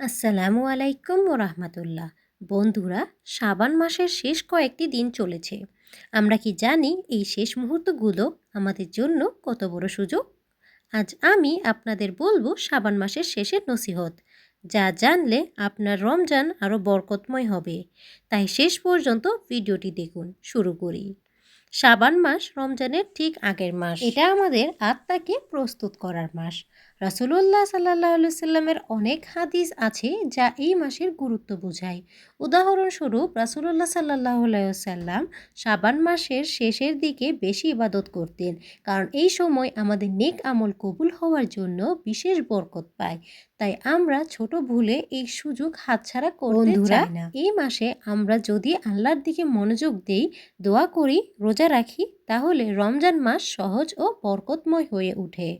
আসসালামু আলাইকুম ও রাহমাতুল্লাহ। বন্ধুরা, শাবান মাসের শেষ কয়েকটি দিন চলেছে। আমরা কি জানি এই শেষ মুহূর্তগুলো আমাদের জন্য কত বড় সুযোগ? আজ আমি আপনাদের বলবো শাবান মাসের শেষের নসিহত, যা জানলে আপনার রমজান আরও বরকতময় হবে। তাই শেষ পর্যন্ত ভিডিওটি দেখুন। শুরু করি। শাবান মাস রমজানের ঠিক আগের মাস। এটা আমাদের আত্মাকে প্রস্তুত করার মাস। রাসূলুল্লাহ সাল্লাল্লাহু আলাইহি সাল্লামের অনেক হাদিস আছে যা এই মাসের গুরুত্ব বোঝায়। উদাহরণস্বরূপ রাসূলুল্লাহ সাল্লাল্লাহু আলাইহি সাল্লাম শাবান মাসের শেষের দিকে বেশি ইবাদত করতেন, কারণ এই সময় আমাদের নেক আমল কবুল হওয়ার জন্য বিশেষ বরকত পায়। তাই আমরা ছোট ভুলে এই সুযোগ হাতছাড়া করতে চাই না। এই মাসে আমরা যদি আল্লাহর দিকে মনোযোগ দেই, দোয়া করি, রোজা রাখি, তাহলে রমজান মাস সহজ ও বরকতময় হয়ে ওঠে।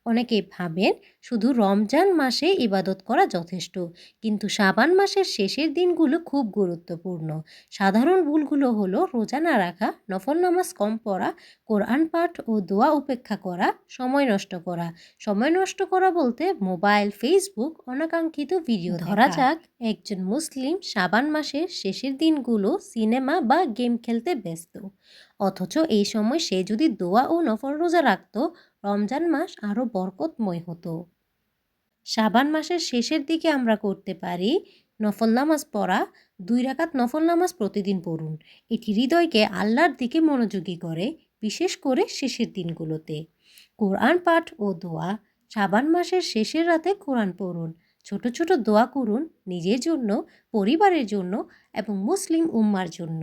অনেকে ভাবেন শুধু রমজান মাসে ইবাদত করা যথেষ্ট, কিন্তু শাবান মাসের শেষের দিনগুলো খুব গুরুত্বপূর্ণ। সাধারণ ভুলগুলো হলো রোজা না রাখা, নফল নামাজ কম পড়া, কোরআন পাঠ ও দোয়া উপেক্ষা করা, সময় নষ্ট করা। সময় নষ্ট করা বলতে মোবাইল, ফেসবুক, অনাকাঙ্ক্ষিত ভিডিও ধরা যাক একজন মুসলিম শাবান মাসের শেষের দিনগুলো সিনেমা বা গেম খেলতে ব্যস্ত, অথচ এই সময় সে যদি দোয়া ও নফল রোজা রাখত, রমজান মাস আরও বরকতময় হতো। শাবান মাসের শেষের দিকে আমরা করতে পারি নফল নামাজ পড়া। 2 রাকাত নফল নামাজ প্রতিদিন পড়ুন। এটি হৃদয়কে আল্লাহর দিকে মনোযোগী করে, বিশেষ করে শেষের দিনগুলোতে। কোরআন পাঠ ও দোয়া। শাবান মাসের শেষের রাতে কোরআন পড়ুন। ছোট ছোট দোয়া করুন, নিজের জন্য, পরিবারের জন্য এবং মুসলিম উম্মার জন্য।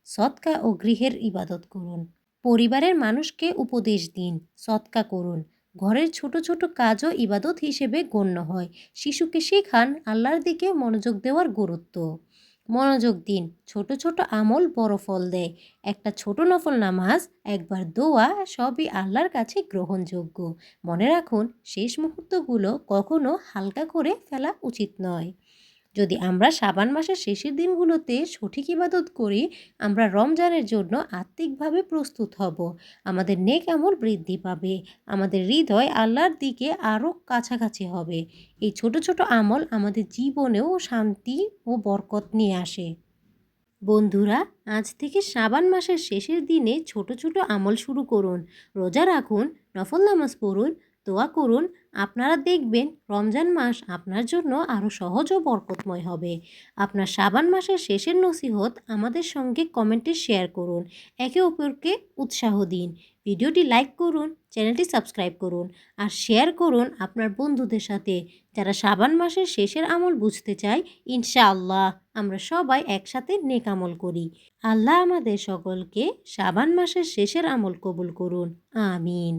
সদকা ও গৃহের ইবাদত করুন। পরিবারের মানুষকে উপদেশ দিন, সদকা করুন। ঘরের ছোট ছোট কাজও ইবাদত হিসেবে গণ্য হয়। শিশুকে শেখান আল্লাহর দিকে মনোযোগ দেওয়ার গুরুত্ব। মনোযোগ দিন, ছোট ছোট আমল বড় ফল দেয়। একটা ছোট নফল নামাজ, একবার দোয়া, সবই আল্লাহর কাছে গ্রহণযোগ্য। মনে রাখুন, শেষ মুহূর্তগুলো কখনো হালকা করে ফেলা উচিত নয়। যদি আমরা শাবান মাসের শেষের দিনগুলোতে সঠিক ইবাদত করি, আমরা রমজানের জন্য আত্মিকভাবে প্রস্তুত হব। আমাদের নেক আমল বৃদ্ধি পাবে, আমাদের হৃদয় আল্লাহর দিকে আরও কাছাকাছি হবে। এই ছোট ছোট আমল আমাদের জীবনেও শান্তি ও বরকত নিয়ে আসে। বন্ধুরা, আজ থেকে শাবান মাসের শেষের দিনে ছোট ছোট আমল শুরু করুন। রোজা রাখুন, নফল নামাজ পড়ুন, দোয়া করুন। আপনারা দেখবেন রমজান মাস আপনার জন্য আরও সহজ ও বরকতময় হবে। আপনার শাবান মাসের শেষের নসিহত আমাদের সঙ্গে কমেন্টে শেয়ার করুন। একে অপরকে উৎসাহ দিন। ভিডিওটি লাইক করুন, চ্যানেলটি সাবস্ক্রাইব করুন আর শেয়ার করুন আপনার বন্ধুদের সাথে, যারা শাবান মাসের শেষের আমল বুঝতে চায়। ইনশাআল্লাহ আমরা সবাই একসাথে নেক আমল করি। আল্লাহ আমাদের সকলকে শাবান মাসের শেষের আমল কবুল করুন। আমিন।